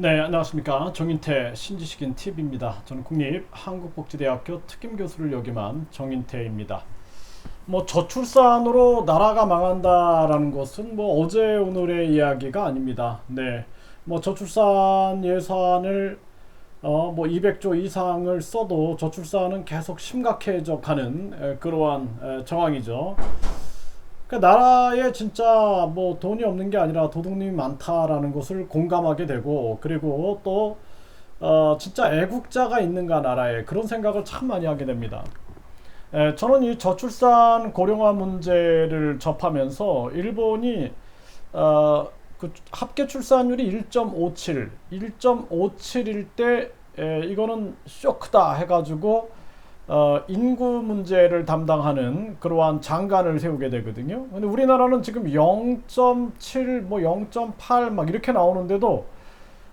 네, 안녕하십니까. 정인태 신지식인 TV입니다. 저는 국립한국복지대학교 특임교수를 역임한 정인태입니다. 저출산으로 나라가 망한다라는 것은 어제 오늘의 이야기가 아닙니다. 네, 저출산 예산을 200조 이상을 써도 저출산은 계속 심각해져 가는 그러한 정황이죠. 나라에 진짜 돈이 없는 게 아니라 도둑님이 많다라는 것을 공감하게 되고, 그리고 또 진짜 애국자가 있는가 나라에, 그런 생각을 참 많이 하게 됩니다. 저는 이 저출산 고령화 문제를 접하면서 일본이 그 합계 출산율이 1.57일 때 이거는 쇼크다 해가지고 인구 문제를 담당하는 그러한 장관을 세우게 되거든요. 근데 우리나라는 지금 0.7, 0.8 막 이렇게 나오는데도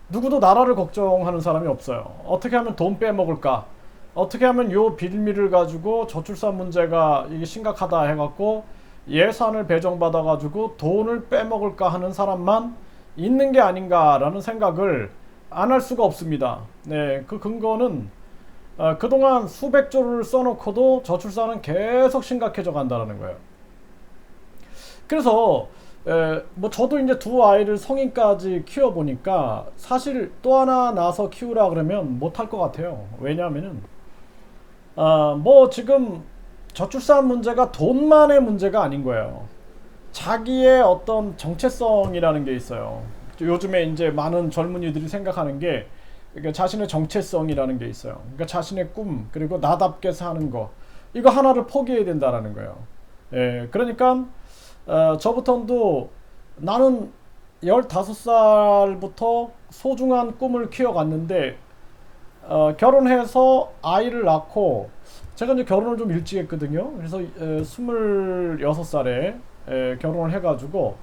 누구도 나라를 걱정하는 사람이 없어요. 어떻게 하면 돈 빼먹을까? 어떻게 하면 요 빌미를 가지고 저출산 문제가 이게 심각하다 해갖고 예산을 배정받아가지고 돈을 빼먹을까 하는 사람만 있는 게 아닌가라는 생각을 안 할 수가 없습니다. 네, 그 근거는 그동안 수백조를 써놓고도 저출산은 계속 심각해져 간다는 거예요. 그래서 저도 이제 두 아이를 성인까지 키워보니까 사실 또 하나 낳아서 키우라 그러면 못할 것 같아요. 왜냐하면은 지금 저출산 문제가 돈만의 문제가 아닌 거예요. 자기의 어떤 정체성이라는 게 있어요. 요즘에 이제 많은 젊은이들이 생각하는 게 그러니까 자신의 정체성이라는 게 있어요. 그러니까 자신의 꿈, 그리고 나답게 사는 거, 이거 하나를 포기해야 된다라는 거예요. 그러니까 저부터도 나는 15살부터 소중한 꿈을 키워갔는데 결혼해서 아이를 낳고, 제가 이제 결혼을 좀 일찍 했거든요. 그래서 26살에 결혼을 해가지고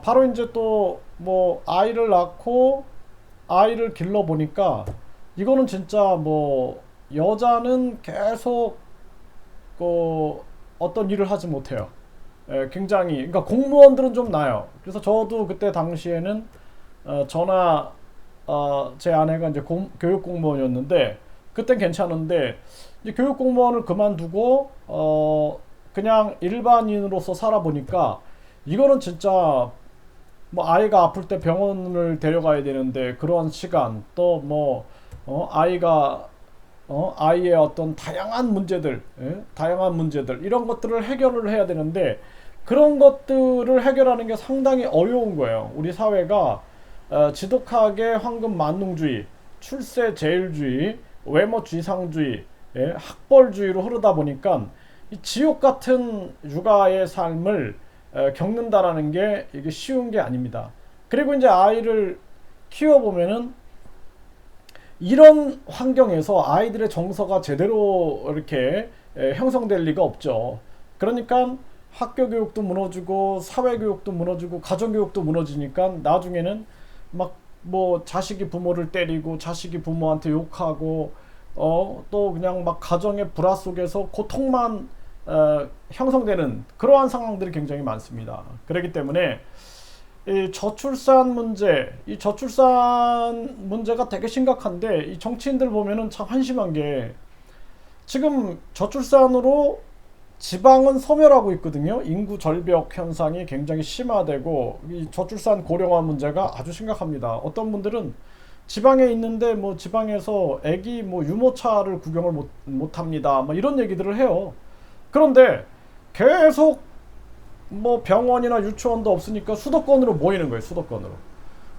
바로 이제 또 아이를 낳고 아이를 길러 보니까 이거는 진짜 여자는 계속 어떤 일을 하지 못해요. 굉장히, 그러니까 공무원들은 좀 나아요. 그래서 저도 그때 당시에는 저나 제 아내가 이제 교육 공무원이었는데 그땐 괜찮은데, 이제 교육 공무원을 그만두고 그냥 일반인으로서 살아보니까 이거는 진짜 아이가 아플 때 병원을 데려가야 되는데 그러한 시간, 또 아이가 아이의 어떤 다양한 문제들 이런 것들을 해결을 해야 되는데, 그런 것들을 해결하는 게 상당히 어려운 거예요. 우리 사회가 지독하게 황금 만능주의, 출세 제일주의, 외모 지상주의, 학벌주의로 흐르다 보니까 이 지옥 같은 육아의 삶을 겪는다라는 게 이게 쉬운 게 아닙니다. 그리고 이제 아이를 키워보면은 이런 환경에서 아이들의 정서가 제대로 이렇게 형성될 리가 없죠. 그러니까 학교 교육도 무너지고 사회 교육도 무너지고 가정 교육도 무너지니까 나중에는 자식이 부모를 때리고 자식이 부모한테 욕하고 또 그냥 가정의 불화 속에서 고통만 형성되는 그러한 상황들이 굉장히 많습니다. 그렇기 때문에 이 저출산 문제가 되게 심각한데, 이 정치인들 보면은 참 한심한 게, 지금 저출산으로 지방은 소멸하고 있거든요. 인구 절벽 현상이 굉장히 심화되고 이 저출산 고령화 문제가 아주 심각합니다. 어떤 분들은 지방에 있는데 지방에서 애기 유모차를 구경을 못 합니다. 이런 얘기들을 해요. 그런데 계속 병원이나 유치원도 없으니까 수도권으로 모이는 거예요. 수도권으로.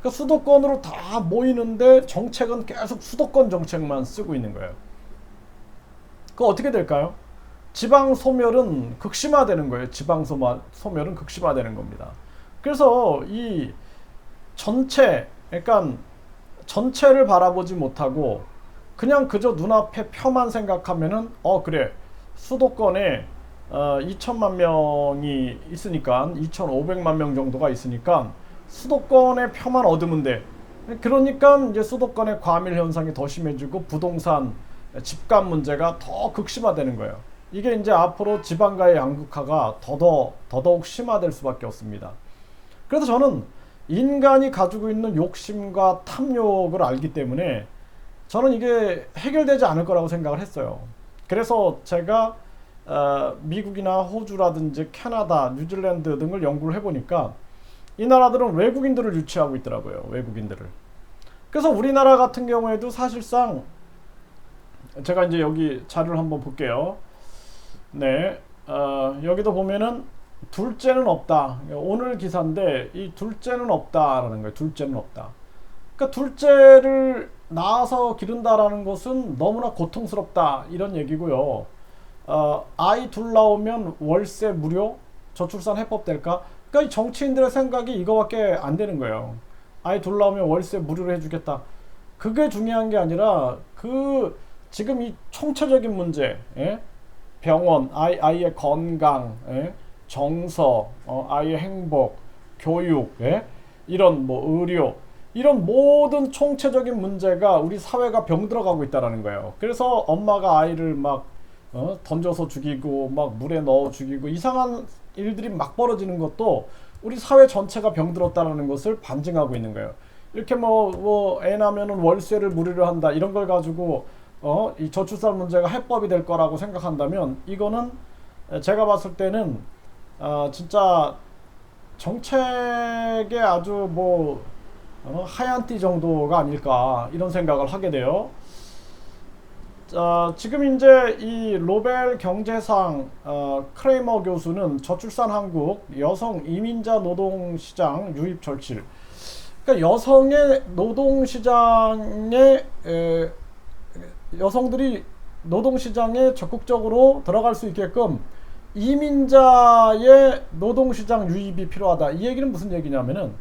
그러니까 수도권으로 다 모이는데 정책은 계속 수도권 정책만 쓰고 있는 거예요. 그거 어떻게 될까요? 지방 소멸은 극심화되는 거예요. 소멸은 극심화되는 겁니다. 그래서 이 그러니까 전체를 바라보지 못하고 그냥 그저 눈앞에 표만 생각하면은 그래, 수도권에 2천만 명이 있으니까 2,500만 명 정도가 있으니까 수도권의 표만 얻으면 돼. 그러니까 이제 수도권의 과밀 현상이 더 심해지고 부동산 집값 문제가 더 극심화되는 거예요. 이게 이제 앞으로 지방과의 양극화가 더더욱 심화될 수밖에 없습니다. 그래서 저는 인간이 가지고 있는 욕심과 탐욕을 알기 때문에 저는 이게 해결되지 않을 거라고 생각을 했어요. 그래서 제가 미국이나 호주라든지 캐나다, 뉴질랜드 등을 연구를 해보니까 이 나라들은 외국인들을 유치하고 있더라고요. 외국인들을. 그래서 우리나라 같은 경우에도 사실상 제가 이제 여기 자료를 한번 볼게요. 네, 여기도 보면은 둘째는 없다. 오늘 기사인데 이 둘째는 없다라는 거예요. 둘째는 없다. 그러니까 둘째를 낳아서 기른다라는 것은 너무나 고통스럽다 이런 얘기고요. 아이 둘 나오면 월세 무료, 저출산 해법 될까? 그러니까 이 정치인들의 생각이 이거밖에 안 되는 거예요. 아이 둘 나오면 월세 무료로 해주겠다. 그게 중요한 게 아니라 그 지금 이 총체적인 문제, 예? 병원, 아이의 건강, 예? 정서, 아이의 행복, 교육, 예? 이런 뭐 의료, 이런 모든 총체적인 문제가 우리 사회가 병들어가고 있다라는 거예요. 그래서 엄마가 아이를 막 던져서 죽이고 막 물에 넣어 죽이고 이상한 일들이 막 벌어지는 것도 우리 사회 전체가 병들었다는 것을 반증하고 있는 거예요. 이렇게 애 낳으면은 월세를 무료로 한다 이런 걸 가지고 이 저출산 문제가 해법이 될 거라고 생각한다면 이거는 제가 봤을 때는 진짜 정책의 아주 하얀 띠 정도가 아닐까 이런 생각을 하게 돼요. 지금 이제 이 노벨 경제상 크레이머 교수는 저출산 한국 여성 이민자 노동시장 유입 절실. 그러니까 여성의 노동시장에 여성들이 노동시장에 적극적으로 들어갈 수 있게끔 이민자의 노동시장 유입이 필요하다. 이 얘기는 무슨 얘기냐면은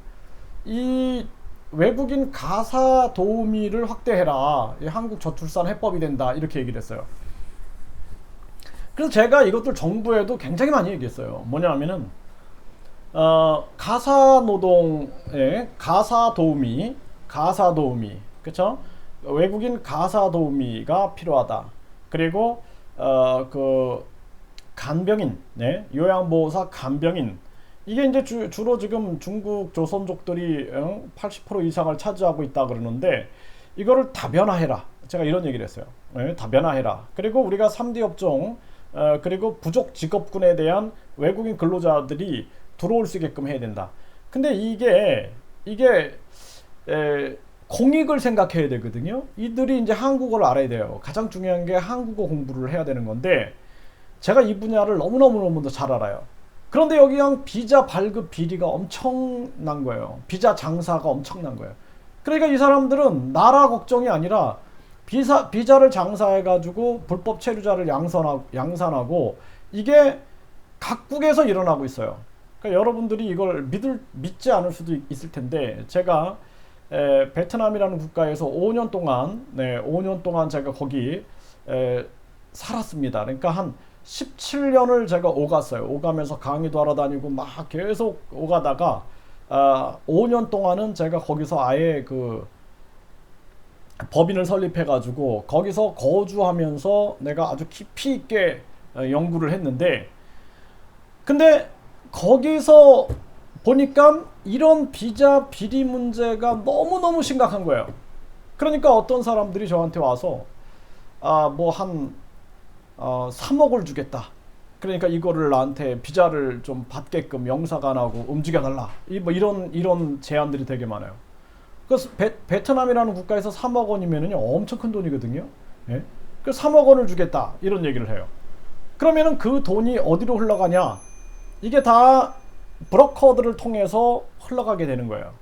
이 외국인 가사 도우미를 확대해라. 한국 저출산 해법이 된다. 이렇게 얘기를 했어요. 그래서 제가 이것들 정부에도 굉장히 많이 얘기했어요. 뭐냐면은 가사 노동에 가사 도우미, 그쵸? 외국인 가사 도우미가 필요하다. 그리고 그 간병인, 네? 요양보호사 간병인. 이게 이제 주로 지금 중국 조선족들이 80% 이상을 차지하고 있다 그러는데 이거를 다변화해라. 제가 이런 얘기를 했어요. 네, 다변화해라. 그리고 우리가 3D 업종 그리고 부족 직업군에 대한 외국인 근로자들이 들어올 수 있게끔 해야 된다. 근데 이게 공익을 생각해야 되거든요. 이들이 이제 한국어를 알아야 돼요. 가장 중요한 게 한국어 공부를 해야 되는 건데 제가 이 분야를 너무너무 잘 알아요. 그런데 여기 그냥 비자 발급 비리가 엄청난 거예요. 비자 장사가 엄청난 거예요. 그러니까 이 사람들은 나라 걱정이 아니라 비자를 장사해가지고 불법 체류자를 양산하고 이게 각국에서 일어나고 있어요. 그러니까 여러분들이 이걸 믿지 않을 수도 있을 텐데 제가 베트남이라는 국가에서 5년 동안 제가 거기 살았습니다. 그러니까 한 17년을 제가 오가면서 강의도 하러 다니고 막 계속 오가다가 5년 동안은 제가 거기서 아예 그 법인을 설립해가지고 거기서 거주하면서 내가 아주 깊이 있게 연구를 했는데 근데 거기서 보니까 이런 비자 비리 문제가 너무너무 심각한 거예요. 그러니까 어떤 사람들이 저한테 와서 3억을 주겠다. 그러니까 이거를 나한테 비자를 좀 받게끔 영사관하고 움직여달라. 이런 제안들이 되게 많아요. 그래서 베트남이라는 국가에서 3억 원이면은요 엄청 큰 돈이거든요. 예? 그래서 3억 원을 주겠다 이런 얘기를 해요. 그러면은 그 돈이 어디로 흘러가냐? 이게 다 브로커들을 통해서 흘러가게 되는 거예요.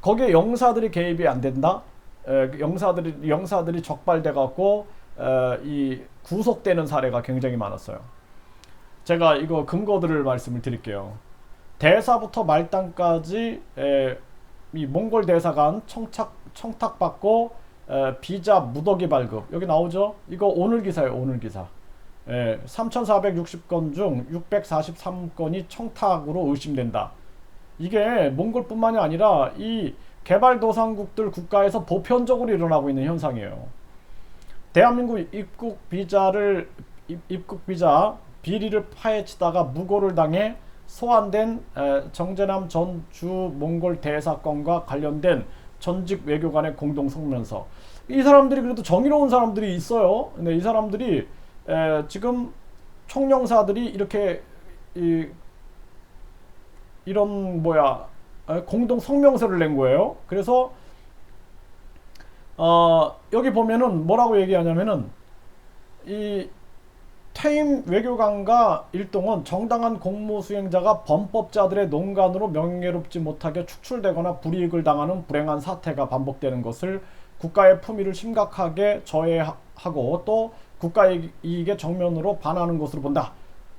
거기에 영사들이 개입이 안 된다. 영사들이 적발돼 갖고 이 구속되는 사례가 굉장히 많았어요. 제가 이거 근거들을 말씀을 드릴게요. 대사부터 말단까지 이 몽골 대사관 청탁받고 비자 무더기 발급 여기 나오죠? 이거 오늘 기사예요. 오늘 기사. 3,460건 중 643건이 청탁으로 의심된다. 이게 몽골뿐만이 아니라 이 개발도상국들 국가에서 보편적으로 일어나고 있는 현상이에요. 대한민국 입국 비자 비리를 파헤치다가 무고를 당해 소환된 정재남 전 주 몽골 대사건과 관련된 전직 외교관의 공동 성명서. 이 사람들이 그래도 정의로운 사람들이 있어요. 근데 이 사람들이 지금 총영사들이 이렇게 이런 공동 성명서를 낸 거예요. 그래서 여기 보면은 뭐라고 얘기하냐면은 이 퇴임 외교관과 일동은 정당한 공무 수행자가 범법자들의 농간으로 명예롭지 못하게 축출되거나 불이익을 당하는 불행한 사태가 반복되는 것을 국가의 품위를 심각하게 저해하고 또 국가의 이익에 정면으로 반하는 것으로 본다.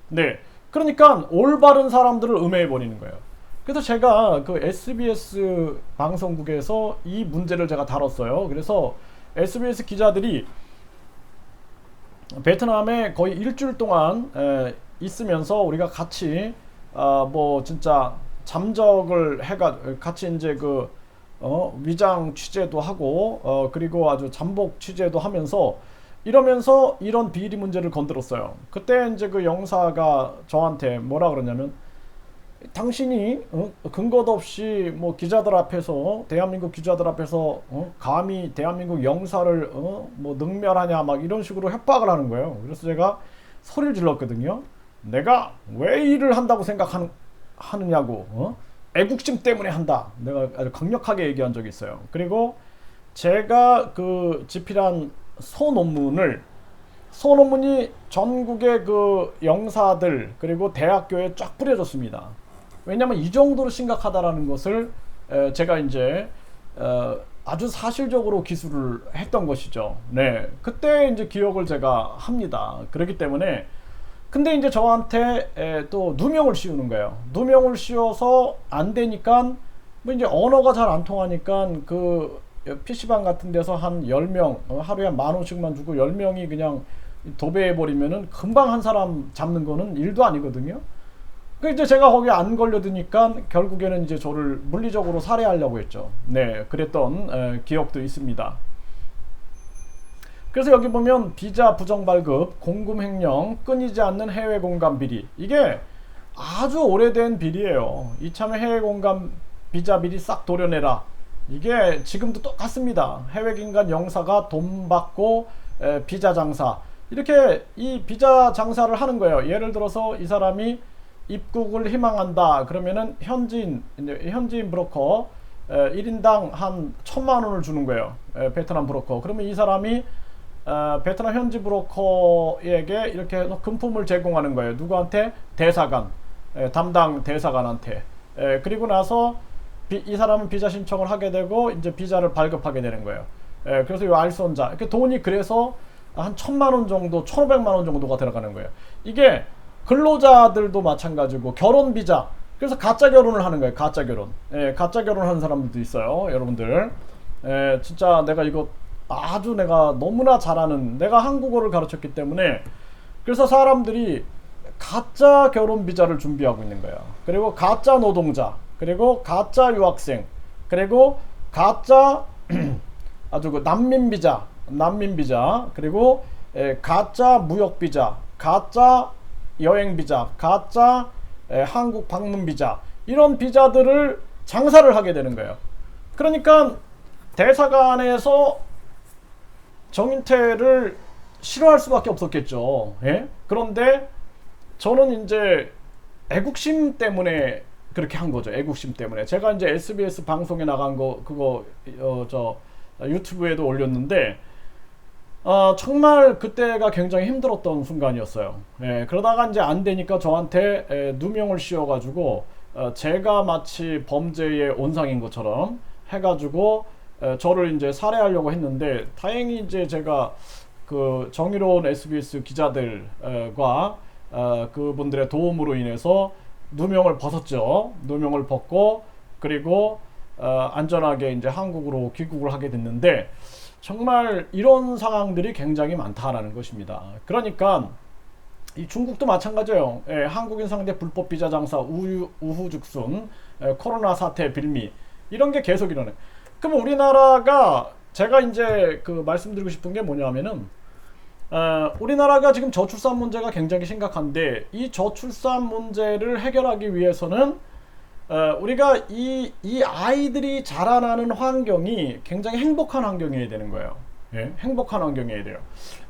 네, 그러니까 올바른 사람들을 음해해 버리는 거예요. 그래서 제가 그 SBS 방송국에서 이 문제를 제가 다뤘어요. 그래서 SBS 기자들이 베트남에 거의 일주일 동안 있으면서 우리가 같이 뭐 진짜 잠적을 해가 같이 이제 위장 취재도 하고 그리고 아주 잠복 취재도 하면서 이러면서 이런 비리 문제를 건드렸어요. 그때 이제 그 영사가 저한테 뭐라 그러냐면, 당신이 근거도 없이 뭐 기자들 앞에서 대한민국 기자들 앞에서 감히 대한민국 영사를 뭐 능멸하냐 막 이런 식으로 협박을 하는 거예요. 그래서 제가 소리를 질렀거든요. 내가 왜 일을 한다고 생각하느냐고, 애국심 때문에 한다. 내가 아주 강력하게 얘기한 적이 있어요. 그리고 제가 그 집필한 소논문이 전국의 그 영사들 그리고 대학교에 쫙 뿌려졌습니다. 왜냐하면 이 정도로 심각하다라는 것을 제가 이제 아주 사실적으로 기술을 했던 것이죠. 네, 그때 이제 기억을 제가 합니다. 그렇기 때문에 근데 이제 저한테 또 누명을 씌우는 거예요. 누명을 씌워서 안 되니까 뭐 이제 언어가 잘 안 통하니까 그 PC방 같은 데서 한 10명 하루에 10,000원씩만 주고 10명이 그냥 도배해버리면은 금방 한 사람 잡는 거는 일도 아니거든요. 그 이제 제가 거기 안 걸려드니까 결국에는 이제 저를 물리적으로 살해하려고 했죠. 네, 그랬던 기억도 있습니다. 그래서 여기 보면 비자 부정 발급, 공금 횡령, 끊이지 않는 해외 공간 비리. 이게 아주 오래된 비리예요. 이참에 해외 공간 비자 비리 싹 도려내라. 이게 지금도 똑같습니다. 해외 기관 영사가 돈 받고 비자 장사, 이렇게 이 비자 장사를 하는 거예요. 예를 들어서 이 사람이 입국을 희망한다 그러면은 현지인 브로커 1인당 한 1,000만 원을 주는 거예요. 베트남 브로커. 그러면 이 사람이 베트남 현지 브로커에게 이렇게 금품을 제공하는 거예요. 누구한테? 대사관, 담당 대사관한테. 그리고 나서 이 사람은 비자 신청을 하게 되고 이제 비자를 발급하게 되는 거예요. 그래서 이 알선자, 이렇게 돈이 그래서 한 1,000만 원 정도, 1,500만 원 정도가 들어가는 거예요. 이게 근로자들도 마찬가지고 결혼 비자. 그래서 가짜 결혼을 하는 거예요. 가짜 결혼. 가짜 결혼하는 사람들도 있어요, 여러분들. 진짜 내가 이거 아주 내가 너무나 잘하는, 내가 한국어를 가르쳤기 때문에 그래서 사람들이 가짜 결혼 비자를 준비하고 있는 거야. 그리고 가짜 노동자, 그리고 가짜 유학생, 그리고 가짜 아주 그 난민 비자, 그리고 가짜 무역 비자, 가짜 여행 비자, 가짜 한국 방문 비자, 이런 비자들을 장사를 하게 되는 거예요. 그러니까 대사관에서 정인태를 싫어할 수밖에 없었겠죠. 예? 그런데 저는 이제 애국심 때문에 그렇게 한 거죠. 애국심 때문에. 제가 이제 SBS 방송에 나간 거 그거 유튜브에도 올렸는데 정말 그때가 굉장히 힘들었던 순간이었어요. 그러다가 이제 안 되니까 저한테 누명을 씌워가지고 제가 마치 범죄의 온상인 것처럼 해가지고 저를 이제 살해하려고 했는데, 다행히 이제 제가 그 정의로운 SBS 기자들과 그분들의 도움으로 인해서 누명을 벗었죠. 누명을 벗고 그리고 안전하게 이제 한국으로 귀국을 하게 됐는데, 정말 이런 상황들이 굉장히 많다라는 것입니다. 그러니까 이 중국도 마찬가지예요. 한국인 상대 불법 비자 장사, 우후죽순, 코로나 사태 빌미, 이런 게 계속 일어나요. 그럼 우리나라가, 제가 이제 그 말씀드리고 싶은 게 뭐냐면은 우리나라가 지금 저출산 문제가 굉장히 심각한데 이 저출산 문제를 해결하기 위해서는 우리가 이 아이들이 자라나는 환경이 굉장히 행복한 환경이어야 되는 거예요. 예? 행복한 환경이어야 돼요.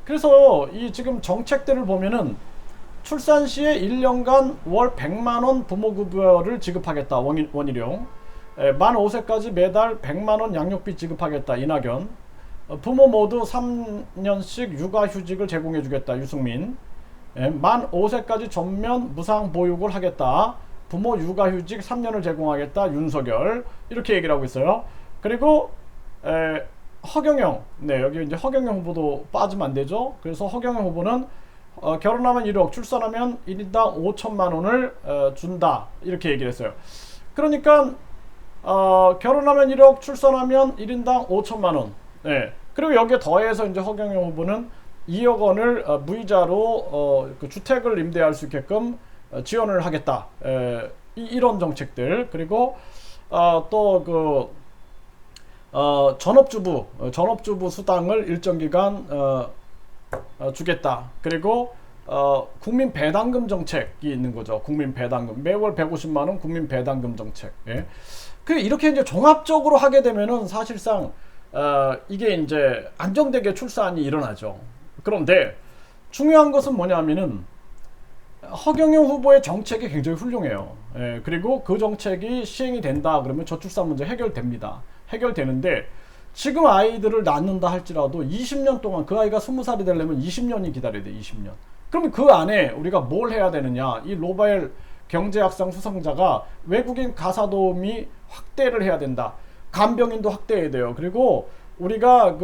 그래서 이 지금 정책들을 보면은 출산 시에 1년간 월 100만 원 부모급여를 지급하겠다. 원희룡. 만 5세까지 매달 100만 원 양육비 지급하겠다. 이낙연. 부모 모두 3년씩 육아휴직을 제공해주겠다. 유승민. 만 5세까지 전면 무상 보육을 하겠다. 부모 육아휴직 3년을 제공하겠다. 윤석열. 이렇게 얘기를 하고 있어요. 그리고 허경영. 네, 여기 이제 허경영 후보도 빠지면 안 되죠. 그래서 허경영 후보는 결혼하면 1억, 출산하면 1인당 5천만 원을 준다. 이렇게 얘기를 했어요. 그러니까 결혼하면 1억, 출산하면 1인당 5천만 원. 네. 그리고 여기에 더해서 이제 허경영 후보는 2억 원을 무이자로 그 주택을 임대할 수 있게끔 지원을 하겠다. 이런 정책들. 그리고 또 그 전업주부 수당을 일정 기간 주겠다. 그리고 국민 배당금 정책이 있는 거죠. 국민 배당금 매월 150만 원 국민 배당금 정책. 예. 그 이렇게 이제 종합적으로 하게 되면은 사실상 이게 이제 안정되게 출산이 일어나죠. 그런데 중요한 것은 뭐냐면은 허경영 후보의 정책이 굉장히 훌륭해요. 예. 그리고 그 정책이 시행이 된다 그러면 저출산 문제 해결됩니다. 해결되는데 지금 아이들을 낳는다 할지라도 20년 동안 그 아이가 20살이 되려면 20년이 기다려야 돼. 20년. 그러면 그 안에 우리가 뭘 해야 되느냐. 이 로바엘 경제학상 수상자가 외국인 가사도우미 확대를 해야 된다. 간병인도 확대해야 돼요. 그리고 우리가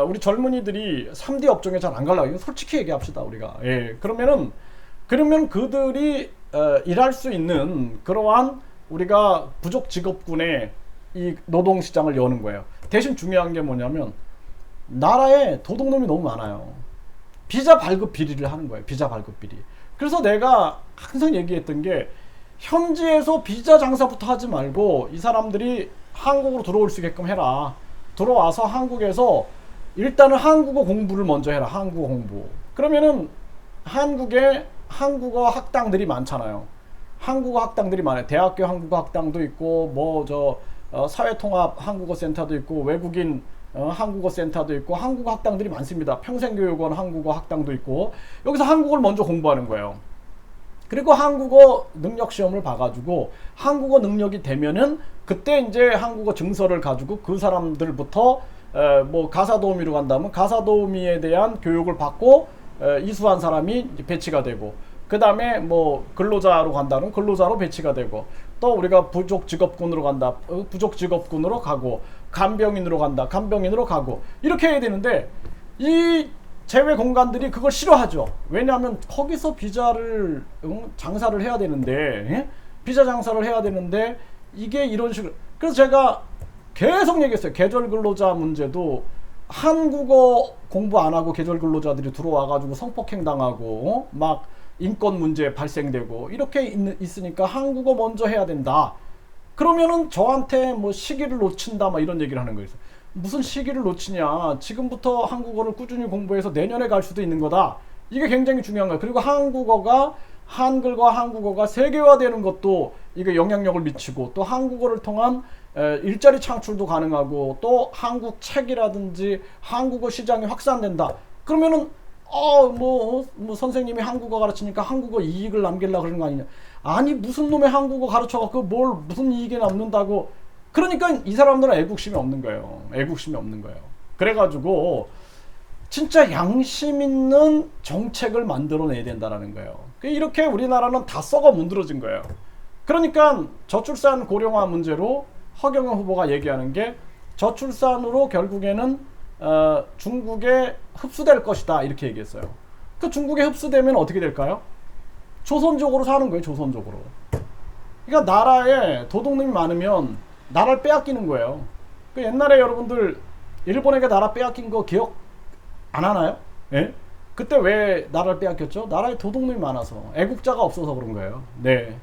우리 젊은이들이 3D 업종에 잘 안 가려고. 솔직히 얘기합시다. 우리가. 예. 그러면 그들이 일할 수 있는 그러한 우리가 부족 직업군의 이 노동시장을 여는 거예요. 대신 중요한 게 뭐냐면 나라에 도둑놈이 너무 많아요. 비자 발급 비리를 하는 거예요. 비자 발급 비리. 그래서 내가 항상 얘기했던 게 현지에서 비자 장사부터 하지 말고 이 사람들이 한국으로 들어올 수 있게끔 해라. 들어와서 한국에서 일단은 한국어 공부를 먼저 해라. 한국어 공부. 그러면은 한국에 한국어 학당들이 많잖아요. 한국어 학당들이 많아요. 대학교 한국어 학당도 있고 사회통합 한국어센터도 있고 외국인 한국어센터도 있고 한국어 학당들이 많습니다. 평생교육원 한국어 학당도 있고 여기서 한국어를 먼저 공부하는 거예요. 그리고 한국어 능력 시험을 봐가지고 한국어 능력이 되면은 그때 이제 한국어 증서를 가지고 그 사람들부터 가사도우미로 간다면 가사도우미에 대한 교육을 받고 이수한 사람이 배치가 되고 그 다음에 근로자로 간다면 근로자로 배치가 되고 또 우리가 부족 직업군으로 간다. 부족 직업군으로 가고 간병인으로 간다. 간병인으로 가고 이렇게 해야 되는데 이 제외 공간들이 그걸 싫어하죠. 왜냐하면 거기서 비자를 장사를 해야 되는데 예? 비자 장사를 해야 되는데 이게 이런 식으로 그래서 제가 계속 얘기했어요. 계절 근로자 문제도 한국어 공부 안 하고 계절 근로자들이 들어와가지고 성폭행 당하고 막 인권 문제 발생되고 이렇게 있으니까 한국어 먼저 해야 된다. 그러면은 저한테 시기를 놓친다 이런 얘기를 하는 거예요. 무슨 시기를 놓치냐. 지금부터 한국어를 꾸준히 공부해서 내년에 갈 수도 있는 거다. 이게 굉장히 중요한 거예요. 그리고 한글과 한국어가 세계화되는 것도 이게 영향력을 미치고 또 한국어를 통한 일자리 창출도 가능하고 또 한국 책이라든지 한국어 시장이 확산된다. 그러면은 선생님이 한국어 가르치니까 한국어 이익을 남기려고 그러는 거 아니냐. 아니 무슨 놈의 한국어 가르쳐갖고 무슨 이익이 남는다고. 그러니까 이 사람들은 애국심이 없는 거예요. 애국심이 없는 거예요. 그래가지고 진짜 양심 있는 정책을 만들어내야 된다라는 거예요. 이렇게 우리나라는 다 썩어 문드러진 거예요. 그러니까 저출산 고령화 문제로 허경영 후보가 얘기하는 게 저출산으로 결국에는 중국에 흡수될 것이다 이렇게 얘기했어요. 그 중국에 흡수되면 어떻게 될까요? 조선족으로 사는 거예요. 조선족으로. 그러니까 나라에 도둑놈이 많으면 나라를 빼앗기는 거예요. 그 옛날에 여러분들 일본에게 나라 빼앗긴 거 기억 안 하나요? 예? 그때 왜 나라를 빼앗겼죠? 나라에 도둑놈이 많아서 애국자가 없어서 그런 거예요. 네.